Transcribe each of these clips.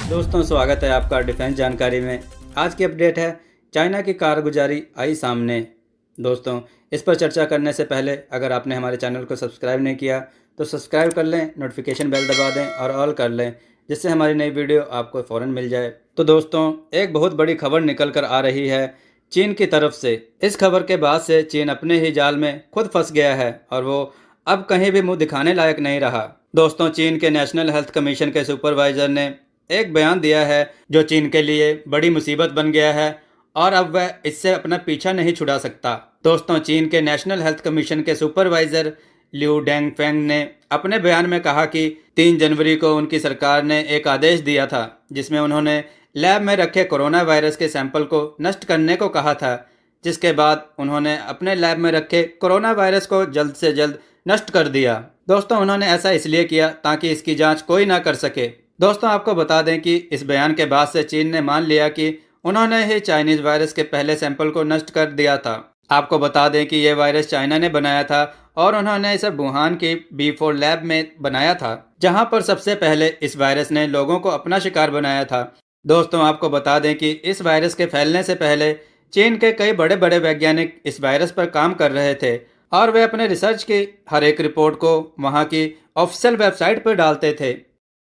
दोस्तों स्वागत है आपका डिफेंस जानकारी में। आज की अपडेट है चाइना की कारगुजारी आई सामने। दोस्तों इस पर चर्चा करने से पहले अगर आपने हमारे चैनल को सब्सक्राइब नहीं किया तो सब्सक्राइब कर लें, नोटिफिकेशन बेल दबा दें और ऑल कर लें, जिससे हमारी नई वीडियो आपको फ़ौरन मिल जाए। तो दोस्तों एक बहुत बड़ी खबर निकल कर आ रही है चीन की तरफ से। इस खबर के बाद से चीन अपने ही जाल में खुद फंस गया है और वो अब कहीं भी मुंह दिखाने लायक नहीं रहा। दोस्तों चीन के नेशनल हेल्थ कमीशन के सुपरवाइजर ने एक बयान दिया है जो चीन के लिए बड़ी मुसीबत बन गया है और अब वह इससे अपना पीछा नहीं छुड़ा सकता। दोस्तों चीन के नेशनल हेल्थ कमीशन के सुपरवाइजर लिू डेंगफेंग ने अपने बयान में कहा कि 3 जनवरी को उनकी सरकार ने एक आदेश दिया था जिसमें उन्होंने लैब में रखे कोरोना वायरस के सैंपल को नष्ट करने को कहा था, जिसके बाद उन्होंने अपने लैब में रखे कोरोना वायरस को जल्द से जल्द नष्ट कर दिया। दोस्तों उन्होंने ऐसा इसलिए किया ताकि इसकी जांच कोई ना कर सके। दोस्तों आपको बता दें कि इस बयान के बाद से चीन ने मान लिया कि उन्होंने ही चाइनीज वायरस के पहले सैंपल को नष्ट कर दिया था। आपको बता दें कि यह वायरस चाइना ने बनाया था और उन्होंने इसे वुहान की B4 लैब में बनाया था, जहां पर सबसे पहले इस वायरस ने लोगों को अपना शिकार बनाया था। दोस्तों आपको बता दें कि इस वायरस के फैलने से पहले चीन के कई बड़े बड़े वैज्ञानिक इस वायरस पर काम कर रहे थे और वे अपने रिसर्च की हर एक रिपोर्ट को वहां की ऑफिशियल वेबसाइट पर डालते थे,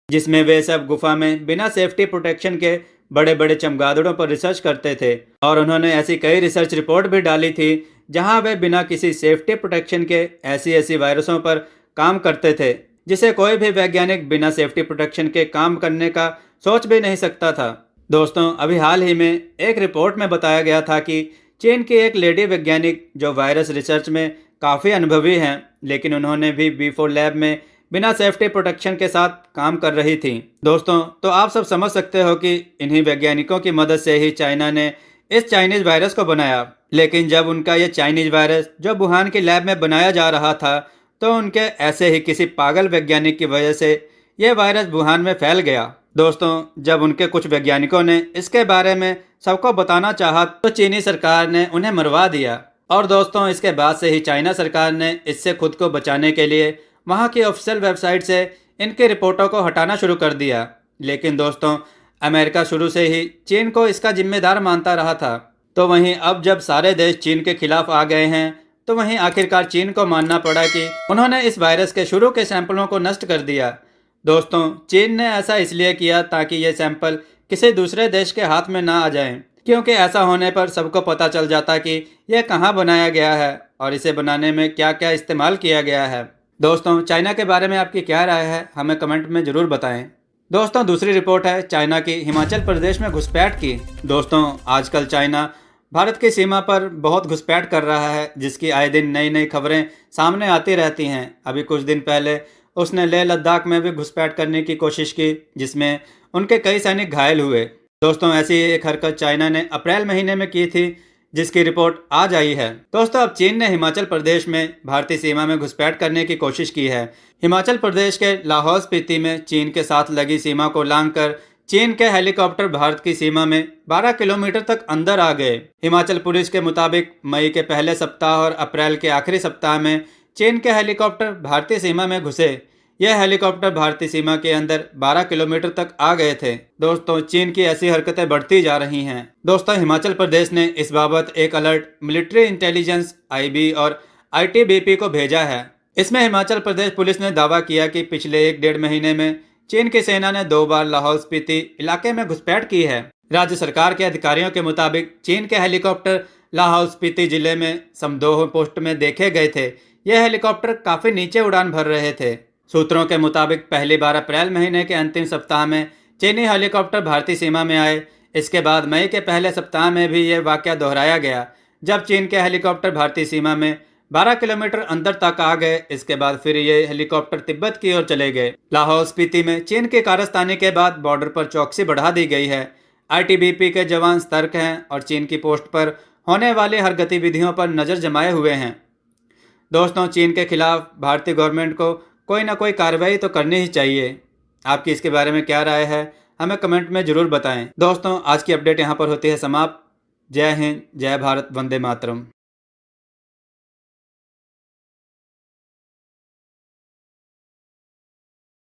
जिसमें वे सब गुफा में बिना सेफ्टी प्रोटेक्शन के बड़े बड़े चमगादड़ों पर रिसर्च करते थे। और उन्होंने ऐसी कई रिसर्च रिपोर्ट भी डाली थी जहां वे बिना किसी सेफ्टी प्रोटेक्शन के ऐसी वायरसों पर काम करते थे जिसे कोई भी वैज्ञानिक बिना सेफ्टी प्रोटेक्शन के काम करने का सोच भी नहीं सकता था। दोस्तों अभी हाल ही में एक रिपोर्ट में बताया गया था कि चीन की एक लेडी वैज्ञानिक जो वायरस रिसर्च में काफ़ी अनुभवी हैं, लेकिन उन्होंने भी B4 लैब में बिना सेफ्टी प्रोटेक्शन के साथ काम कर रही थी। दोस्तों तो आप सब समझ सकते हो कि इन्हीं वैज्ञानिकों की मदद से ही चाइना ने इस चाइनीज वायरस को बनाया। लेकिन जब उनका ये चाइनीज वायरस जो वुहान की लैब में बनाया जा रहा था तो उनके ऐसे ही किसी पागल वैज्ञानिक की वजह से यह वायरस वुहान में फैल गया। दोस्तों जब उनके कुछ वैज्ञानिकों ने इसके बारे में सबको बताना चाहा तो चीनी सरकार ने उन्हें मरवा दिया। और दोस्तों इसके बाद से ही चाइना सरकार ने इससे खुद को बचाने के लिए वहां की ऑफिशियल वेबसाइट से इनकी रिपोर्टों को हटाना शुरू कर दिया। लेकिन दोस्तों अमेरिका शुरू से ही चीन को इसका जिम्मेदार मानता रहा था। तो वहीं अब जब सारे देश चीन के खिलाफ आ गए हैं तो वहीं आखिरकार चीन को मानना पड़ा कि उन्होंने इस वायरस के शुरू के सैंपलों को नष्ट कर दिया। दोस्तों चीन ने ऐसा इसलिए किया ताकि ये सैंपल किसी दूसरे देश के हाथ में ना आ जाएं, क्योंकि ऐसा होने पर सबको पता चल जाता कि यह कहाँ बनाया गया है और इसे बनाने में क्या क्या इस्तेमाल किया गया है। दोस्तों चाइना के बारे में आपकी क्या राय है हमें कमेंट में ज़रूर बताएं। दोस्तों दूसरी रिपोर्ट है चाइना की हिमाचल प्रदेश में घुसपैठ की। दोस्तों आजकल चाइना भारत की सीमा पर बहुत घुसपैठ कर रहा है, जिसकी आए दिन नई नई खबरें सामने आती रहती हैं। अभी कुछ दिन पहले उसने लेह लद्दाख में भी घुसपैठ करने की कोशिश की, जिसमें उनके कई सैनिक घायल हुए। दोस्तों ऐसी एक हरकत चाइना ने अप्रैल महीने में की थी, जिसकी रिपोर्ट आज आई है। दोस्तों अब चीन ने हिमाचल प्रदेश में भारतीय सीमा में घुसपैठ करने की कोशिश की है। हिमाचल प्रदेश के लाहौल स्पीति में चीन के साथ लगी सीमा को लांघकर चीन के हेलीकॉप्टर भारत की सीमा में 12 किलोमीटर तक अंदर आ गए। हिमाचल पुलिस के मुताबिक मई के पहले सप्ताह और अप्रैल के आखिरी सप्ताह में चीन के हेलीकॉप्टर भारतीय सीमा में घुसे। यह हेलीकॉप्टर भारतीय सीमा के अंदर 12 किलोमीटर तक आ गए थे। दोस्तों चीन की ऐसी हरकतें बढ़ती जा रही हैं। दोस्तों हिमाचल प्रदेश ने इस बाबत एक अलर्ट मिलिट्री इंटेलिजेंस IB और ITBP को भेजा है। इसमें हिमाचल प्रदेश पुलिस ने दावा किया कि पिछले 1-1.5 महीने में चीन की सेना ने 2 बार लाहौल स्पीति इलाके में घुसपैठ की है। राज्य सरकार के अधिकारियों के मुताबिक चीन के हेलीकॉप्टर लाहौल स्पीति जिले में समदोह पोस्ट में देखे गए थे। यह हेलीकॉप्टर काफी नीचे उड़ान भर रहे थे। सूत्रों के मुताबिक पहली बार अप्रैल महीने के अंतिम सप्ताह में चीनी हेलीकॉप्टर भारतीय सीमा में आए। इसके बाद मई के पहले सप्ताह में भी यह वाकया दोहराया गया, जब चीन के हेलीकॉप्टर भारतीय सीमा में 12 किलोमीटर अंदर तक आ गए। इसके बाद फिर ये हेलीकॉप्टर तिब्बत की ओर चले गए। लाहौल स्पीति में चीन की कारस्तानी के बाद बॉर्डर पर चौकसी बढ़ा दी गई है। ITBP के जवान सतर्क हैं और चीन की पोस्ट पर होने वाली हर गतिविधियों पर नजर जमाए हुए हैं। दोस्तों चीन के खिलाफ भारतीय गवर्नमेंट को कोई ना कोई कार्रवाई तो करनी ही चाहिए। आपकी इसके बारे में क्या राय है हमें कमेंट में ज़रूर बताएं। दोस्तों आज की अपडेट यहाँ पर होती है समाप्त। जय हिंद, जय भारत, वंदे मातरम।